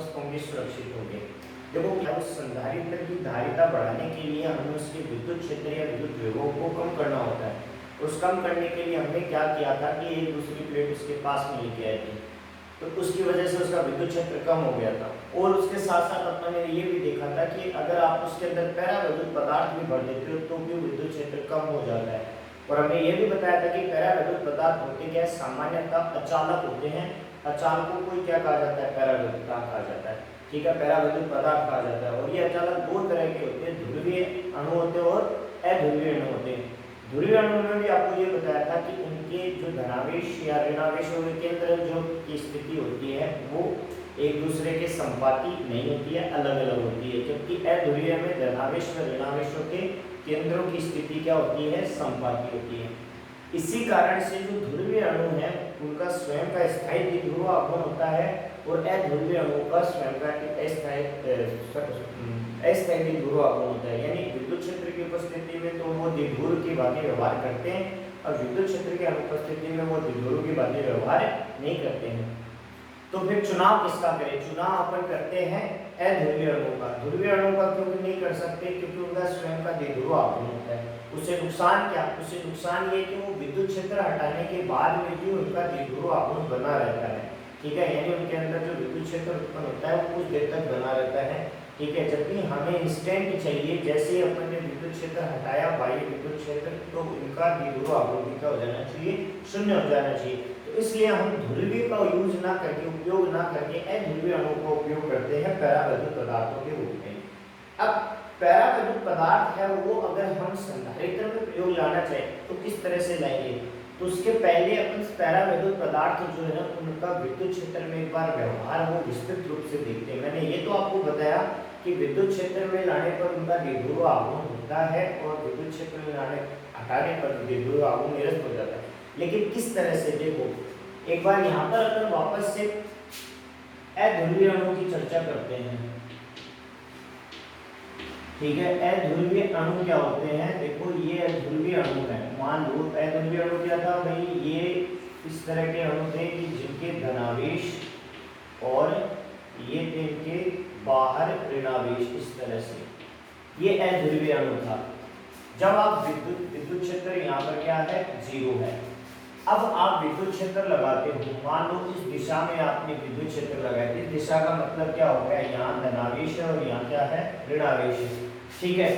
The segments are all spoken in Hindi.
स्वस्थ होंगे, सुरक्षित होंगे। देखो उस संधारित्र की धारिता बढ़ाने के लिए हमें उसके विद्युत क्षेत्र या विद्युत विभव को कम करना होता है। उस कम करने के लिए हमने क्या किया था कि एक दूसरी प्लेट उसके पास में लेके आए थे, तो उसकी वजह से उसका विद्युत क्षेत्र कम हो गया था। और उसके साथ साथ अपन ने ये भी देखा था कि अगर आप उसके अंदर पैराविद्युत पदार्थ भी भर देते हो तो भी विद्युत क्षेत्र कम हो जाता है। और हमने ये भी बताया था कि पैराविद्युत पदार्थ होते क्या है, सामान्यतः अचालक होते हैं। अचालकों को क्या कहा जाता है, पैराविद्युत कहा जाता है, ठीक है, पैराविद्युत पदार्थ कहा जाता है। और ये अचालक दो तरह के होते हैं, ध्रुवीय अणु होते हैं और अध्रुवीय अणु होते हैं। ध्रुवीय अणु में भी आपको ये बताया था कि उनके जो धनावेश या ऋणावेशों के केंद्र जो की स्थिति होती है वो एक दूसरे के संपाती नहीं होती है, अलग अलग होती है। जबकि अध्रुवीय में धनावेश व ऋणावेशों के केंद्रों की स्थिति क्या होती है, संपाती होती है। इसी कारण से जो ध्रुवीय अणु है उनका स्वयं का स्थायी द्विध्रुव आघूर्ण होता है और अध्रुवीय अणु का स्वयं का अस्थायी द्विध्रुव आघूर्ण होता है। यानी विद्युत क्षेत्र की उपस्थिति में तो वो द्विध्रुव की भांति व्यवहार करते हैं और विद्युत क्षेत्र की अनुपस्थिति में वो द्विध्रुव की भांति व्यवहार नहीं करते हैं। तो फिर चुनाव किसका करें, चुनाव अपन करते हैं अध्रुवीय अणु का। ध्रुवीय अणु का क्यों नहीं कर सकते, क्योंकि उनका स्वयं का द्विध्रुव आघूर्ण होता है। उससे नुकसान क्या, उससे नुकसान ये कि वो विद्युत क्षेत्र हटाने के बाद में भी उनका द्विध्रुव आघूर्ण बना रहता है, ठीक है, यानी उनके अंदर जो विद्युत क्षेत्र उत्पन्न होता है वो कुछ देर तक बना रहता है, ठीक है। जबकि हमें इंस्टेंट चाहिए, जैसे ही अपन ने विद्युत क्षेत्र हटाया बाह्य विद्युत क्षेत्र, तो उनका द्विध्रुव आघूर्ण क्या हो जाना चाहिए, शून्य हो जाना चाहिए। तो इसलिए हम ध्रुवीय का यूज ना करके, उपयोग ना करके अध्रुवीय अणु का उपयोग करते हैं पैराविद्युत पदार्थों के रूप में। अब पैराविद्युत पदार्थ है वो अगर हम संधारित्र में प्रयोग लाना चाहें तो किस तरह से लाएंगे, तो उसके पहले अपन पैराविद्युत पदार्थ जो है उनका विद्युत क्षेत्र में एक बार व्यवहार वो विस्तृत रूप से देखते हैं। मैंने ये तो आपको बताया कि विद्युत क्षेत्र में लाने पर उनका द्विध्रुव आघूर्ण होता है और विद्युत क्षेत्र में लाने हटाने पर द्विध्रुव आघूर्ण निरस्त हो जाता है। लेकिन किस तरह से, देखो एक बार यहाँ पर अगर वापस से अध्रुवीय अणु की चर्चा करते हैं, ठीक है। अध्रुवीय अणु क्या होते हैं, देखो ये अध्रुवीय अणु है। मान लो अध्रुवीय अणु क्या था भाई, ये इस तरह के अणु थे कि जिनके धनावेश और ये थे इनके बाहर ऋणावेश, इस तरह से ये अध्रुवीय अणु था। जब आप विद्युत क्षेत्र यहाँ पर क्या है, 0 है। अब आप विद्युत क्षेत्र लगाते हो, मान लो इस दिशा में आपने विद्युत क्षेत्र लगाया, इस दिशा का मतलब क्या हो गया, यहाँ धनावेश है और यहाँ क्या है, ऋणावेश है, ठीक है।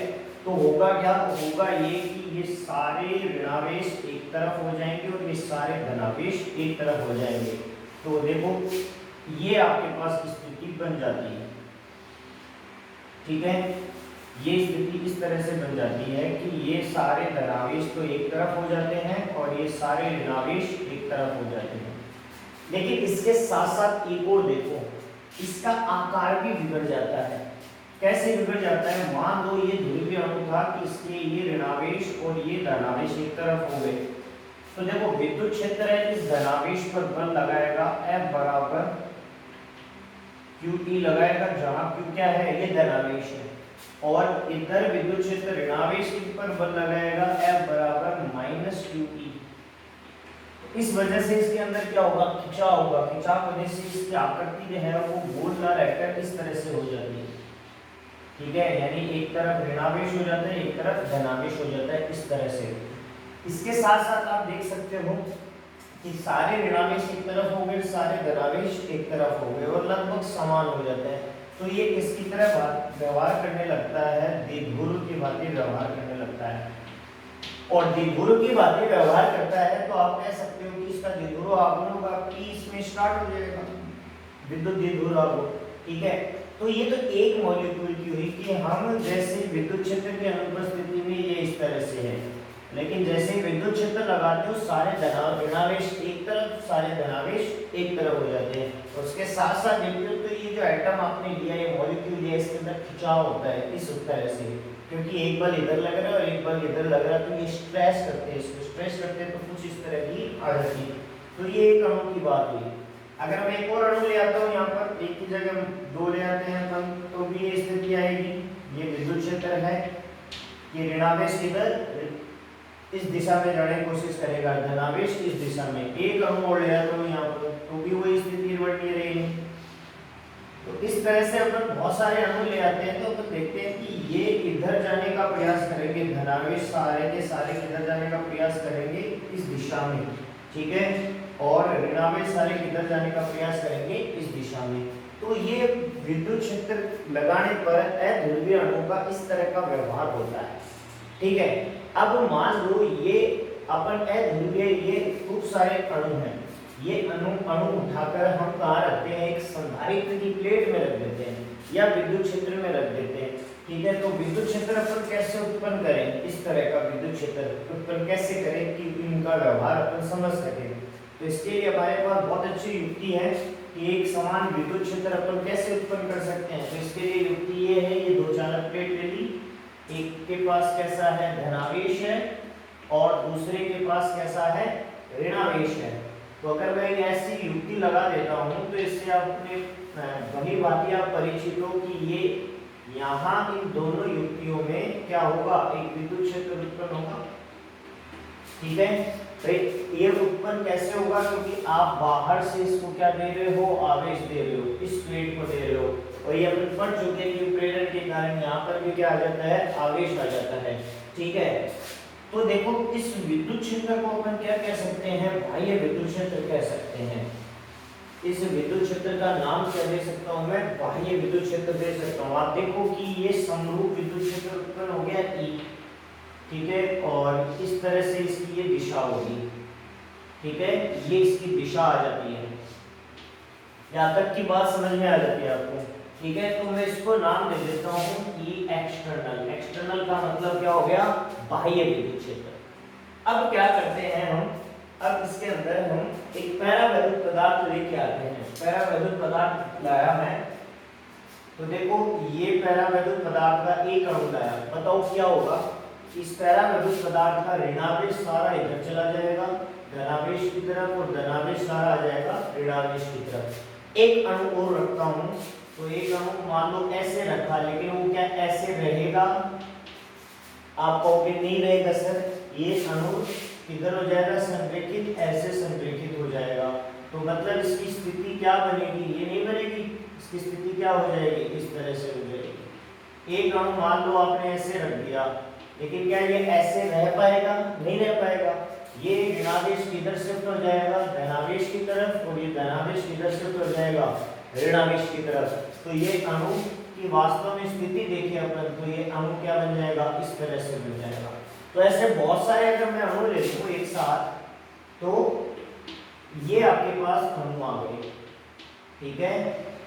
तो होगा क्या, होगा ये कि ये सारे ऋणावेश एक तरफ हो जाएंगे और ये सारे धनावेश एक तरफ हो जाएंगे। तो देखो ये आपके पास स्थिति बन जाती है, ठीक है। ये स्थिति इस तरह से बन जाती है कि ये सारे धनावेश तो एक तरफ हो जाते हैं और ये सारे ऋणावेश एक तरफ हो जाते हैं। लेकिन इसके साथ साथ एक और देखो, इसका आकार भी बिगड़ जाता है। कैसे बिगड़ जाता है, मान लो ये ध्रुवीय अणु था कि इसके ये ऋणावेश और ये धनावेश एक तरफ हो गए, तो देखो विद्युत क्षेत्र है, इस धनावेश पर बल लगाएगा F बराबर QT लगाएगा, जहां Q क्या है, ये धनावेश है, और इधर विद्युत क्षेत्र ऋणावेश पर बल लगाएगा F बराबर माइनस QE। इस वजह से इसके अंदर क्या होगा, खिंचाव होगा। खिंचाव होने से इसकी आकृति जो है वो गोल ना रहकर इस तरह से हो जाती है, ठीक है, यानी एक तरफ ऋणावेश हो जाता है, एक तरफ धनावेश हो जाता है, इस तरह से। इसके साथ साथ आप देख सकते हो कि सारे ऋणावेश एक तरफ हो गए, सारे धनावेश एक तरफ हो गए और लगभग समान हो जाते हैं। तो ये इसकी तरह व्यवहार करने लगता है, द्विध्रुव की भांति व्यवहार करने लगता है। और द्विध्रुव की भांति व्यवहार करता है तो आप कह सकते हो कि इसका द्विध्रुव आघूर्ण होगा, P इसमें स्टार्ट हो जाएगा, विद्युत द्विध्रुव आघूर्ण, ठीक है। तो ये तो एक मॉलिक्यूल की हुई कि हम जैसे विद्युत क्षेत्र की अनुपस्थिति में ये इस तरह से है, लेकिन जैसे विद्युत क्षेत्र लगाते हो सारे ऋणावेश एक तरफ, सारे धनावेश एक तरफ हो जाते हैं। और उसके साथ साथ देखिए तो ये जो एटम आपने लिया, ये मॉलिक्यूल लिया, इसके अंदर खिंचाव होता है इस तरह से, क्योंकि एक बल इधर लग रहा है और एक बल इधर लग रहा है, तो ये स्ट्रेस करते हैं, इसको स्ट्रेस करते हैं तो कुछ इस तरह की आ जाती है। तो ये एक अणु की बात हुई। अगर मैं एक और अणु ले आता हूँ, यहाँ पर एक की जगह 2 ले आते हैं अपन, तो भी ये स्थिति आएगी। ये विद्युत क्षेत्र है, ये ऋणावेश इधर इस दिशा में जाने की कोशिश करेगा, धनावेश इस दिशा में। एक अणु और ले आता हूँ यहाँ पर, तो भी वही स्थिति वर्णनीय रहेगी, तो इस तरह से अपन बहुत सारे अणु ले आते हैं, तो अपन देखते हैं कि ये इधर जाने का प्रयास करेंगे, धनावेश सारे के सारे किधर जाने का प्रयास करेंगे, इस दिशा में, ठीक है, और ऋणावेश सारे किधर जाने का प्रयास करेंगे, इस दिशा में। तो ये विद्युत क्षेत्र लगाने पर अध्रुवीय अणु का इस तरह का व्यवहार होता है, ठीक है। अब मान लो ये अपन अध्रुवीय, ये खूब सारे अणु हैं, ये अणु उठाकर हम कहाँ रखते हैं, एक संधारित्र की प्लेट में रख देते हैं या विद्युत क्षेत्र में रख देते हैं, ठीक है। तो विद्युत क्षेत्र अपन कैसे उत्पन्न करें, इस तरह का विद्युत क्षेत्र उत्पन्न कैसे करें कि इनका व्यवहार अपन समझ सकें। तो इसके लिए हमारे पास बहुत अच्छी युक्ति है कि एक समान विद्युत क्षेत्र अपन कैसे उत्पन्न कर सकते हैं। तो इसके लिए युक्ति ये है, ये दो चालक प्लेट ले ली, एक के पास कैसा है, धनावेश है, और दूसरे के पास कैसा है, ऋणावेश है। तो अगर मैं ऐसी युक्ति लगा देता हूं तो इससे आपने वही बात आप परिचित हो कि ये यहाँ इन दोनों युक्तियों में क्या होगा, एक विद्युत क्षेत्र उत्पन्न होगा, ठीक है। भाई ये उत्पन्न कैसे होगा, क्योंकि आप बाहर से इसको क्या दे रहे हो, आवेश दे रहे हो, इस प्लेट को दे रहे हो, और ये अपन पढ़ चुके हैं कि प्रेरण के कारण यहाँ पर भी क्या आ जाता है, आवेश आ जाता है, ठीक है। तो देखो इस विद्युत क्षेत्र को अपन क्या कह सकते हैं, बाह्य विद्युत क्षेत्र कह सकते हैं। इस विद्युत क्षेत्र का नाम क्या दे सकता हूं मैं, बाह्य विद्युत क्षेत्र दे सकता हूं। आप देखो कि ये समरूप विद्युत क्षेत्र उत्पन्न हो गया E, ठीक है, और इस तरह से इसकी ये दिशा होगी, ठीक है, ये इसकी दिशा आ जाती है। यहाँ तक की बात समझ में आ जाती है आपको, ठीक है। तो मैं इसको नाम दे देता हूँ E एक्सटर्नल। एक्सटर्नल का मतलब क्या हो गया, बाह्य विद्युत क्षेत्र। अब क्या करते हैं हम, अब इसके अंदर हम एक पैरावैद्युत पदार्थ लेके आते हैं। पैरावैद्युत पदार्थ लाया मैं, तो देखो ये पैरावैद्युत पदार्थ का एक अणु लाया, बताओ क्या होगा, इस पैरावैद्युत पदार्थ का ऋणावेश सारा इधर चला जाएगा धनावेश की तरफ, और धनावेश सारा आ जाएगा ऋणावेश की तरफ। एक अणु और रखता हूं, तो एक अणु मान लो ऐसे रखा, लेकिन वो क्या ऐसे रहेगा, आप कहोगे नहीं रहेगा सर, ये अणु किधर हो जाएगा, संरेखित, ऐसे संरेखित हो जाएगा। तो मतलब इसकी स्थिति क्या बनेगी, ये नहीं बनेगी, इसकी स्थिति क्या हो जाएगी, इस तरह से हो जाएगी। एक अणु मान लो आपने ऐसे रख दिया, लेकिन क्या ये ऐसे रह पाएगा, नहीं रह पाएगा। ये ऋणावेश किधर शिफ्ट हो जाएगा, धनावेश की तरफ, और ये धनावेश किधर शिफ्ट हो जाएगा, ऋणावेश की तरफ। तो ये अणु की वास्तव में स्थिति देखिए अपन, तो ये अणु क्या बन जाएगा, इस तरह से बन जाएगा। तो ऐसे बहुत सारे अगर मैं अणु ले लूं एक साथ, तो ये आपके पास अणु आ गए, ठीक है।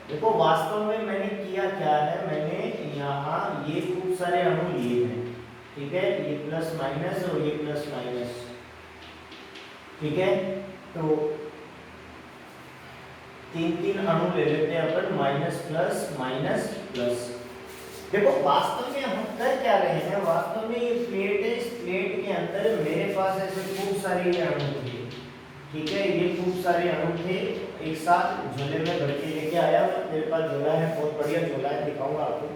देखो वास्तव में मैंने किया क्या है, मैंने यहाँ ये खूब सारे अणु लिए हैं, ठीक है, ये प्लस माइनस और ये प्लस माइनस, ठीक है। तो तीन तीन अणु ले लेते हैं अपन, माइनस प्लस माइनस प्लस। देखो वास्तव में हम कर क्या रहे हैं, वास्तव में ये प्लेट है, इस प्लेट के अंदर मेरे पास ऐसे खूब सारे अणु थे, ठीक है, ये खूब सारे अणु थे, एक साथ झोले में भर के लेके आया। मेरे पास झोला है, बहुत बढ़िया झोला है, दिखाऊंगा आपको।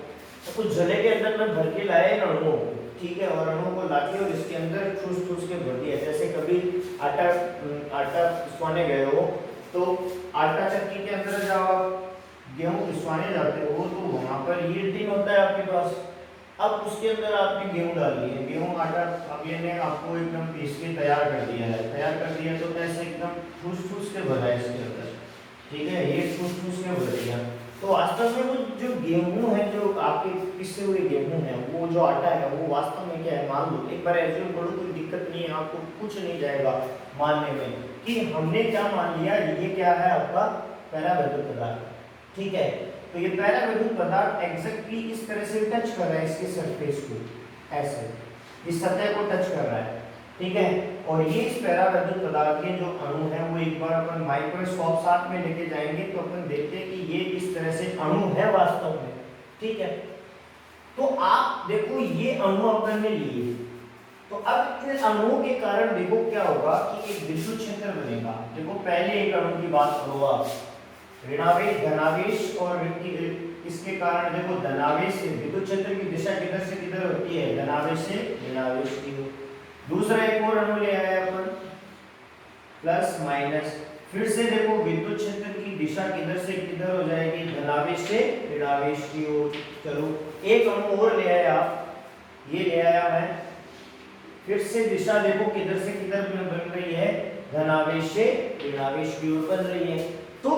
तो कुछ झोले के अंदर मैं भर के लाया इन अणुओं को, ठीक है, और अणुओं को लाके और इसके अंदर ठूस ठूस के भर दिया। जैसे कभी आटा पिसवाने गए हो, तो आटा चक्की के अंदर जाओ, गेहूं पिसवाने जाते हो, तो वहां पर ये टिन होता है आपके पास। अब उसके अंदर आपने गेहूं डाल दिए, गेहूं आटा अब ये ने आपको एकदम पीस के तैयार कर दिया है, तैयार कर दिया तो ऐसे एकदम ठूस ठूस के भरा है इसके अंदर, ठीक है, ये ठूस ठूस के भर दिया। तो वास्तव में वो जो गेहूं है, जो आपके पिसे हुए गेहूं है, वो जो आटा है, वो वास्तव में क्या है, मान लो एक बार एज्यूम करो, कोई दिक्कत नहीं है, आपको कुछ नहीं जाएगा मानने में कि हमने क्या मान लिया, ये क्या है आपका पैरावैद्युत पदार्थ, ठीक है। तो ये पैरावैद्युत पदार्थ एग्जैक्टली इस तरह से टच कर रहा है इसके सरफेस को, ऐसे इस सतह को टच कर रहा है, ठीक है। और ये इस पैरावैद्युत पदार्थ के जो अणु हैं, वो एक बार अपन माइक्रोस्कोप साथ में लेके जाएंगे तो अपन देखते हैं कि ये इस तरह से अणु है वास्तव में, ठीक है। तो आप देखो ये अणु अपन ने लिए, तो अब इन अणुओं के कारण देखो क्या होगा कि एक विद्युत क्षेत्र बनेगा। देखो पहले एक अणु की बात करो आप, ऋणावेश धनावेश, और इसके कारण देखो धनावेश से विद्युत क्षेत्र की दिशा किधर से किधर होती है, धनावेश से ऋणावेश की। दूसरा एक और अणु ले आए अपन, प्लस माइनस, फिर से देखो विद्युत क्षेत्र की दिशा किधर से किधर हो जाएगी, धनावेश से ऋणावेश की ओर। चलो एक अणु और ले आया, ये ले आया मैं, फिर से दिशा देखो किधर से किधर बन रही है, धनावेश से ऋणावेश की ओर बन रही है। तो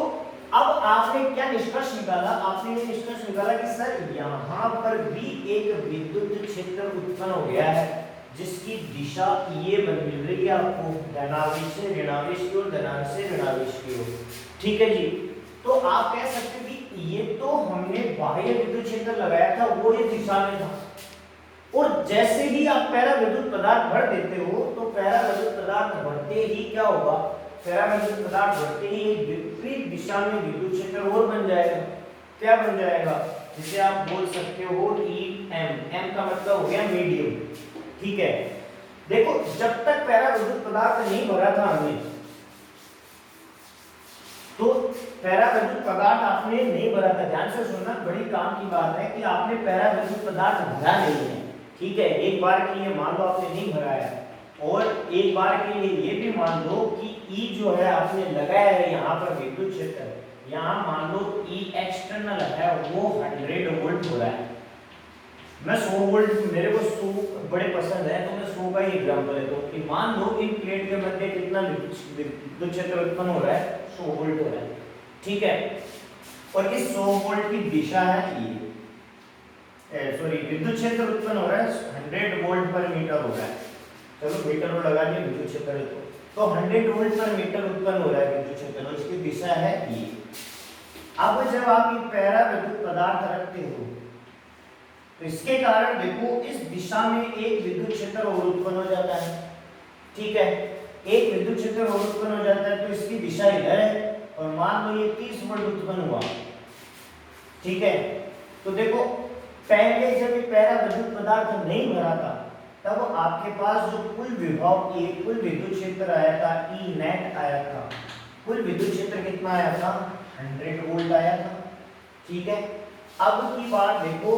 अब आपने क्या निष्कर्ष निकाला, आपने ये निष्कर्ष निकाला कि सर यहाँ पर भी एक विद्युत क्षेत्र उत्पन्न हो गया है जिसकी दिशा ये बन मिल रही है आपको, धनावेश से ऋणावेश की ओर, धनावेश से ऋणावेश की ओर। ठीक है जी। तो आप कह सकते हैं कि ये तो हमने बाह्य विद्युत क्षेत्र लगाया था, वो ये दिशा में था, और जैसे ही आप पैरा विद्युत पदार्थ भर देते हो तो पैरा विद्युत पदार्थ भरते ही क्या होगा, पैरा विद्युत पदार्थ भरते ही एक विपरीत दिशा में विद्युत क्षेत्र और बन जाएगा। क्या बन जाएगा, जिसे आप बोल सकते हो ई एम, एम का मतलब हो गया मीडियम। ठीक है, देखो जब तक पैरा विद्युत पदार्थ नहीं भरा था हमने, तो पैरा विद्युत पदार्थ आपने नहीं भरा था, ध्यान से सुनना, बड़ी काम की बात है कि आपने पैरा विद्युत पदार्थ भरा नहीं है। ठीक है, एक बार के लिए मान लो आपने नहीं भराया, और एक बार के लिए ये भी मान लो कि ई जो है आपने लगाया है यहाँ पर विद्युत क्षेत्र, यहाँ मान लो ई एक्सटर्नल है वो 100 वोल्ट हो रहा है, मैं 100 वोल्ट, मेरे को 100 बड़े पसंद है तो मैं 100 का ही एग्जांपल लेता हूँ कि मान लो इन प्लेट के मध्य कितना विद्युत क्षेत्र उत्पन्न हो रहा है, 100 वोल्ट हो रहा है। ठीक है, और इस 100 वोल्ट की दिशा है ये, सॉरी विद्युत क्षेत्र उत्पन्न हो रहा है 100 वोल्ट पर मीटर हो रहा है, चलो मीटर में लगा दिया विद्युत क्षेत्र तो 100 वोल्ट पर मीटर उत्पन्न हो रहा है विद्युत क्षेत्र, और इसकी दिशा है ये। अब जब आप ये पैरा विद्युत पदार्थ रखते हो तो इसके कारण देखो इस दिशा में एक विद्युत क्षेत्र और उत्पन्न हो जाता है। ठीक है, एक विद्युत क्षेत्र और उत्पन्न हो जाता है तो इसकी दिशा इधर है, और मान लो ये 30 वोल्ट उत्पन्न हुआ। ठीक है, तो देखो पहले जब ये पैरा विद्युत पदार्थ नहीं भरा था तब आपके पास जो कुल विभव, कुल विद्युत क्षेत्र आया था, ई नेट आया था, कुल विद्युत क्षेत्र कितना आया था, 100 वोल्ट आया था। ठीक है, अब की बात देखो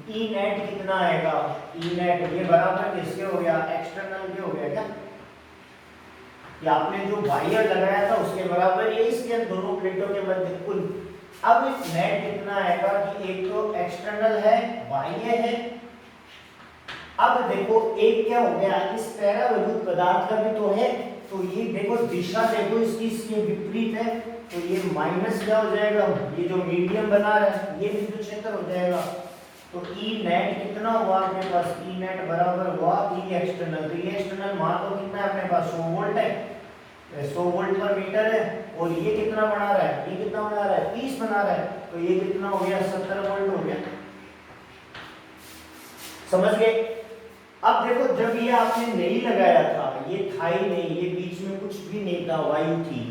ई नेट कितना आएगा, ई नेट ये बराबर किसके हो गया, एक्सटर्नल के हो गया क्या, कि आपने जो बाह्य लगाया था उसके बराबर, ये इसके दोनों प्लेटों के मध्य कुल। अब इस नेट कितना आएगा कि एक तो एक्सटर्नल है, बाह्य है। अब देखो एक क्या हो गया, इस पैरा विद्युत पदार्थ का भी तो है, तो ये देखो दिशा देखो इसकी इसके विपरीत है, तो ये माइनस क्या हो जाएगा, ये जो मीडियम बना रहा है ये विद्युत क्षेत्र हो जाएगा। तो ई नेट कितना हुआ अपने पास, ई नेट बराबर हुआ ई एक्सटर्नल, तो ई एक्सटर्नल मान लो कितना है अपने पास, 100 वोल्ट है, 100 वोल्ट पर मीटर है, और ये कितना बना रहा है, ये कितना बना रहा है, 30 बना रहा है, तो ये कितना हो गया, 70 वोल्ट हो गया। समझ गए। अब देखो जब ये आपने नहीं लगाया था, ये था ही नहीं, ये बीच में कुछ भी नहीं था, वायु थी,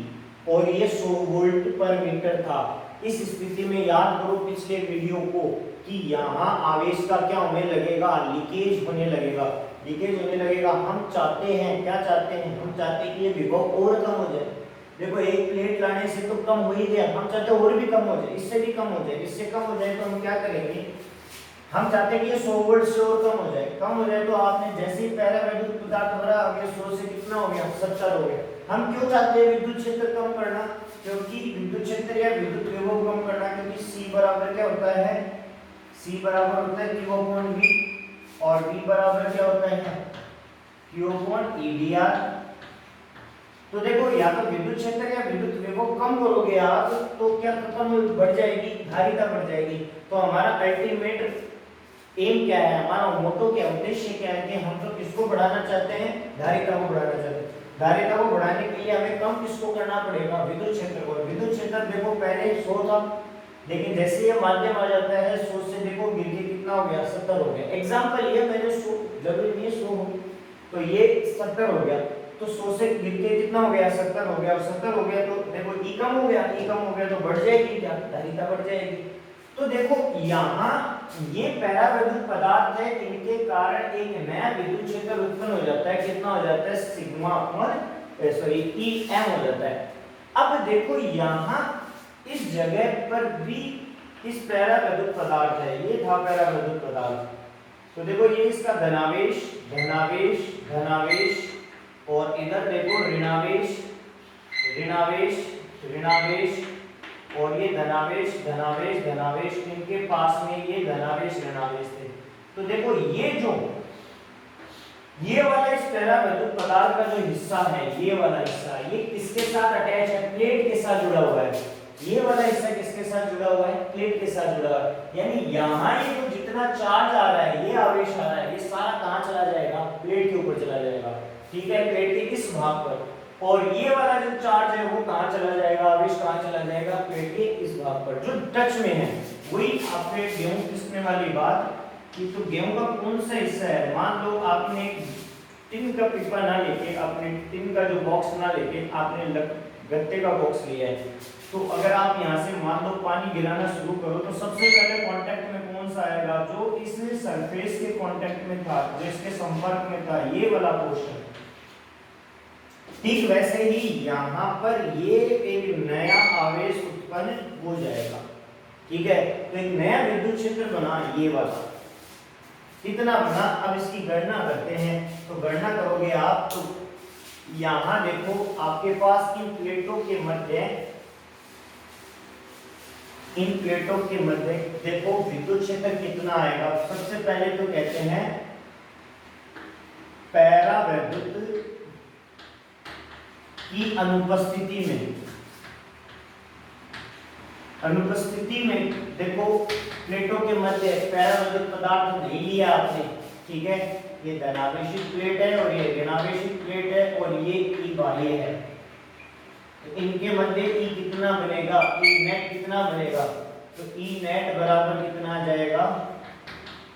और ये 100 वोल्ट पर मीटर था। इस स्थिति में याद करो पिछले वीडियो को कि यहाँ आवेश का क्या होने लगेगा, लीकेज होने लगेगा, लीकेज होने लगेगा। हम चाहते हैं, क्या चाहते हैं, हम चाहते हैं कि ये विभव और कम हो जाए। देखो एक प्लेट लाने से तो कम हो ही गया, हम चाहते हैं और भी कम हो जाए, इससे भी कम हो जाए, इससे कम हो जाए तो हम क्या करेंगे, हम चाहते हैं कि ये 100 वोल्ट से और कम हो जाए। कम हो जाए तो आपने जैसे ही पैरा विद्युत पदार्थ भरा, अब ये 100 से कितना हो गया, 70 हो गया। हम क्यों चाहते हैं विद्युत क्षेत्र कम करना, क्योंकि विद्युत क्षेत्र या विद्युत विभव कम करना, क्योंकि C बराबर क्या होता है, C बराबर होता है Q अपॉन V, और V बराबर क्या होता है, Q अपॉन EDR। तो देखो या तो विद्युत क्षेत्र या विद्युत विभव कम करोगे आप तो क्या खत्म बढ़ जाएगी, धारिता बढ़ जाएगी। तो हमारा अल्टीमेट एम क्या है, हमारा मोटो क्या, उद्देश्य क्या है कि हम तो किसको बढ़ाना चाहते हैं, धारिता को बढ़ाना चाहते हैं। धारिता को बढ़ाने के लिए हमें कम किसको करना पड़ेगा, विद्युत क्षेत्र को। विद्युत क्षेत्र देखो पहले 100 था, लेकिन जैसे ये माध्यम आ जाता है 100 से देखो गिर के कितना हो गया, 70 हो गया। एग्जांपल ये मैंने 100, जरूरी नहीं है 100 हो, तो ये 70 हो गया, तो 100 से गिर के कितना हो गया, 70 हो गया, और 70 हो गया तो देखो ई कम हो गया, ई कम हो गया तो बढ़ जाएगी क्या, धारिता बढ़ जाएगी। तो देखो यहाँ ये पैरा विद्युत पदार्थ है, इनके कारण एक नया विद्युत क्षेत्र उत्पन्न हो जाता है, कितना हो जाता है, sigma upon sorry E M हो जाता है। अब देखो यहाँ इस जगह पर भी इस पैरा विद्युत पदार्थ है, ये था पैरा विद्युत पदार्थ, तो देखो ये इसका धनावेश धनावेश धनावेश, और इधर देखो ऋणावेश ऋणावेश ऋणावेश और ये धनावेश धनावेश धनावेश, इनके पास में ये धनावेश ऋणावेश थे। तो देखो ये वाला इस परावैद्युत पदार्थ का जो हिस्सा है, ये वाला हिस्सा, ये किसके साथ अटैच है? प्लेट के साथ जुड़ा हुआ है। ये वाला हिस्सा किसके साथ जुड़ा हुआ है? प्लेट के साथ जुड़ा हुआ है। यानी यहाँ ये जो जितना चार्ज आ रहा है, ये आवेश आ रहा है, ये सारा कहाँ चला जाएगा? प्लेट के ऊपर चला जाएगा, ठीक है, प्लेट के इस भाग पर। और ये वाला जो चार्ज है वो कहाँ चला जाएगा? आवेश कहाँ चला जाएगा? प्लेट के इस भाग पर जो टच में है। वही आपने गेहूं पिसने वाली बात कि तो गेहूं का कौन सा हिस्सा है? मान लो आपने टिन का पिपा ना लेके, आपने टिन का जो बॉक्स ना लेके आपने गत्ते का बॉक्स लिया है, तो अगर आप यहाँ से मान लो पानी गिराना शुरू करो तो सबसे पहले कांटेक्ट में कौन सा आएगा? जो इस सरफेस के कांटेक्ट में था, जो इसके संपर्क में था, ये वाला पोर्शन। ठीक वैसे ही यहाँ पर ये एक नया आवेश उत्पन्न हो जाएगा, ठीक है। तो एक नया विद्युत क्षेत्र बना, ये वाला कितना बना? अब इसकी गणना करते हैं। तो गणना करोगे आप तो यहाँ देखो आपके पास इन प्लेटों के मध्य देखो विद्युत क्षेत्र कितना आएगा। सबसे पहले तो कहते हैं परावैद्युत की अनुपस्थिति में देखो प्लेटों के मध्य परावैद्युत पदार्थ नहीं लिया आपने, ठीक है। ये धनावेशित प्लेट है और ये ऋणावेशित प्लेट है और ये ई बाह्य है। तो इनके मध्य ई कितना बनेगा? ई नेट कितना बनेगा? तो ई नेट बराबर कितना आ जाएगा?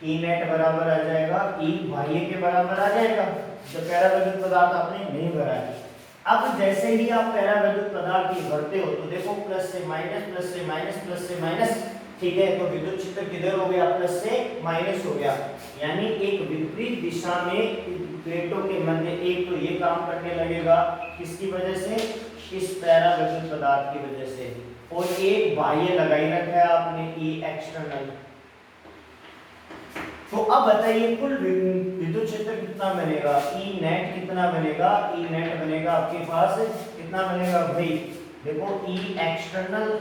ई नेट बराबर आ जाएगा ई बाह्य के बराबर आ जाएगा, जो परावैद्युत पदार्थ आपने नहीं भरा है। अब जैसे ही आप परावैद्युत पदार्थ की भरते हो तो देखो प्लस से माइनस, प्लस से माइनस, प्लस से माइनस, ठीक है। तो विद्युत क्षेत्र किधर हो गया? प्लस से माइनस हो गया। यानी एक विपरीत दिशा में प्लेटों के मध्य एक तो ये काम करने लगेगा, किसकी वजह से? इस परावैद्युत पदार्थ की वजह से। और एक बाह्य लगाई रखा है आपने, ई एक्सटर्नल। तो अब बताइए कुल विद्युत क्षेत्र कितना बनेगा? ई नेट कितना बनेगा? ई नेट बनेगा आपके पास कितना बनेगा भाई? देखो ई एक्सटर्नल,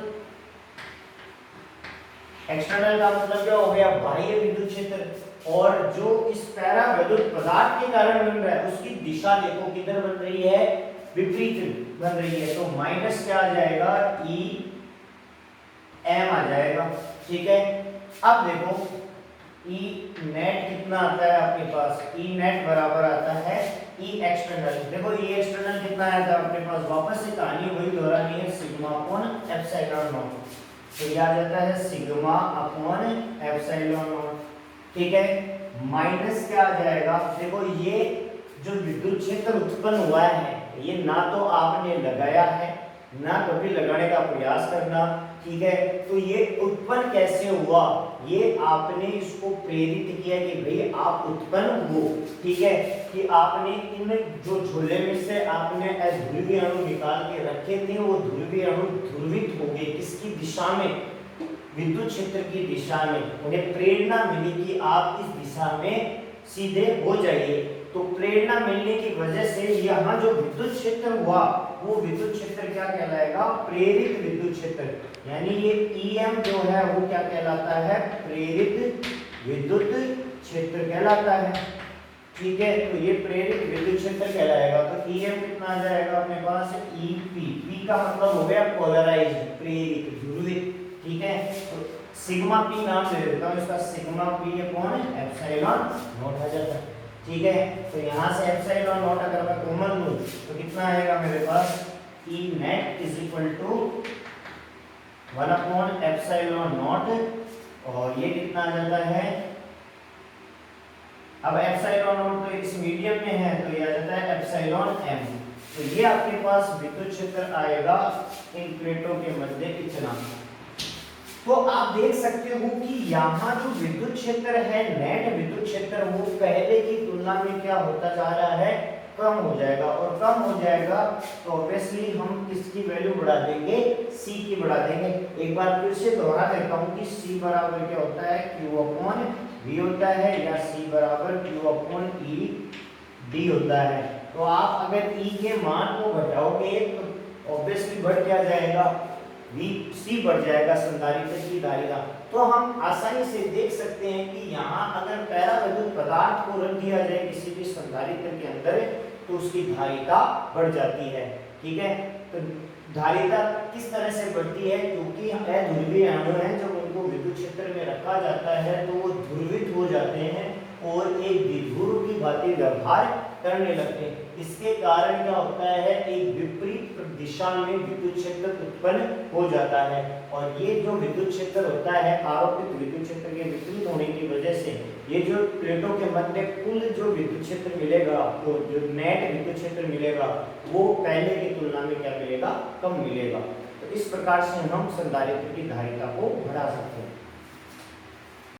एक्सटर्नल का मतलब क्या हो गया? बाह्य विद्युत क्षेत्र। और जो इस परावैद्युत पदार्थ के कारण बन रहा है उसकी दिशा देखो किधर बन रही है? विपरीत बन रही है। तो माइनस क्या आ जाएगा? ई एम आ जाएगा, ठीक है। अब देखो ई नेट कितना आता है आपके पास? ई नेट बराबर आता है ई एक्सटर्नल। देखो ई एक्सटर्नल कितना आया था अपने पास? वापस से कहानी वही दोहरानी है, सिग्मा अपॉन एप्सिलॉन नॉट। तो ये आ जाता है सिग्मा अपॉन एप्सिलॉन नॉट, ठीक है। माइनस क्या आ जाएगा? देखो ये जो विद्युत क्षेत्र उत्पन्न हुआ है ये ना तो आपने लगाया है ना कभी लगाने का प्रयास करना, ठीक है। तो ये उत्पन्न कैसे हुआ? ये आपने इसको प्रेरित किया कि भाई आप उत्पन्न हो, ठीक है। कि आपने इन जो झोले में से आपने ध्रुवीय अणु निकाल के रखे थे, वो ध्रुवीय अणु ध्रुवित हो गए। किसकी दिशा में? विद्युत क्षेत्र की दिशा में। उन्हें प्रेरणा मिली कि आप इस दिशा में सीधे हो जाइए। तो प्रेरणा मिलने की वजह से यहाँ जो विद्युत क्षेत्र हुआ वो विद्युत क्षेत्र क्या कहलाएगा? प्रेरित विद्युत क्षेत्र। यानी ये ईएम जो है वो क्या कहलाता है? प्रेरित विद्युत क्षेत्र कहलाता है, ठीक है। तो ये प्रेरित विद्युत क्षेत्र कहलाएगा। तो ईएम कितना आ जाएगा अपने पास? ईपी। पी का मतलब हो गया पोलराइज्ड, प्रेरित, ध्रुवित, ठीक है। तो सिग्मा पी नाम दे देता हूँ इसका, sigma pi upon epsilon naught आ जाता है, ठीक है। तो यहाँ से एप्सिलॉन नॉट अगर मैं कॉमन लूँ तो कितना आएगा मेरे पास? E net is equal to 1 upon epsilon naught, और ये कितना आ जाता है? अब एप्सिलॉन नॉट तो इस मीडियम में है तो ये आ जाता है एप्सिलॉन एम। तो ये आपके पास विद्युत क्षेत्र आएगा इन प्लेटों के मध्य इतना। तो आप देख सकते हो कि यहाँ जो विद्युत क्षेत्र है, नेट विद्युत क्षेत्र, वो पहले की तुलना में क्या होता जा रहा है? कम हो जाएगा। और कम हो जाएगा तो ऑब्वियसली हम किसकी वैल्यू बढ़ा देंगे? सी की बढ़ा देंगे। एक बार फिर से दोहरा देता हूँ कि सी बराबर क्या होता है? क्यू अपॉन वी होता है, या सी बराबर क्यू अपॉन ई डी होता है। तो आप अगर ई के मान को घटाओगे तो ऑब्वियसली बढ़ क्या जाएगा, Vc बढ़ जाएगा संधारित्र की धारिता। तो हम आसानी से देख सकते हैं कि यहाँ अगर परावैद्युत पदार्थ को रख दिया जाए किसी भी संधारित्र के अंदर तो उसकी धारिता बढ़ जाती है। ठीक है, तो धारिता किस तरह से बढ़ती है, क्योंकि अध्रुवीय अणु हैं, जब उनको विद्युत क्षेत्र में रखा जाता है तो वो ध्रुवित हो जाते हैं और एक द्विध्रुव की भांति व्यवहार करने लगते हैं। इसके कारण क्या होता है, एक विपरीत दिशा में विद्युत क्षेत्र उत्पन्न हो जाता है और ये जो विद्युत क्षेत्र होता है आरोपित विद्युत क्षेत्र के विपरीत होने की वजह से ये जो प्लेटों के मध्य कुल जो विद्युत क्षेत्र मिलेगा आपको, जो नेट विद्युत क्षेत्र मिलेगा वो पहले की तुलना में क्या मिलेगा, कम मिलेगा। तो इस प्रकार से हम संधारित्र की धारिता को बढ़ा सकते हैं।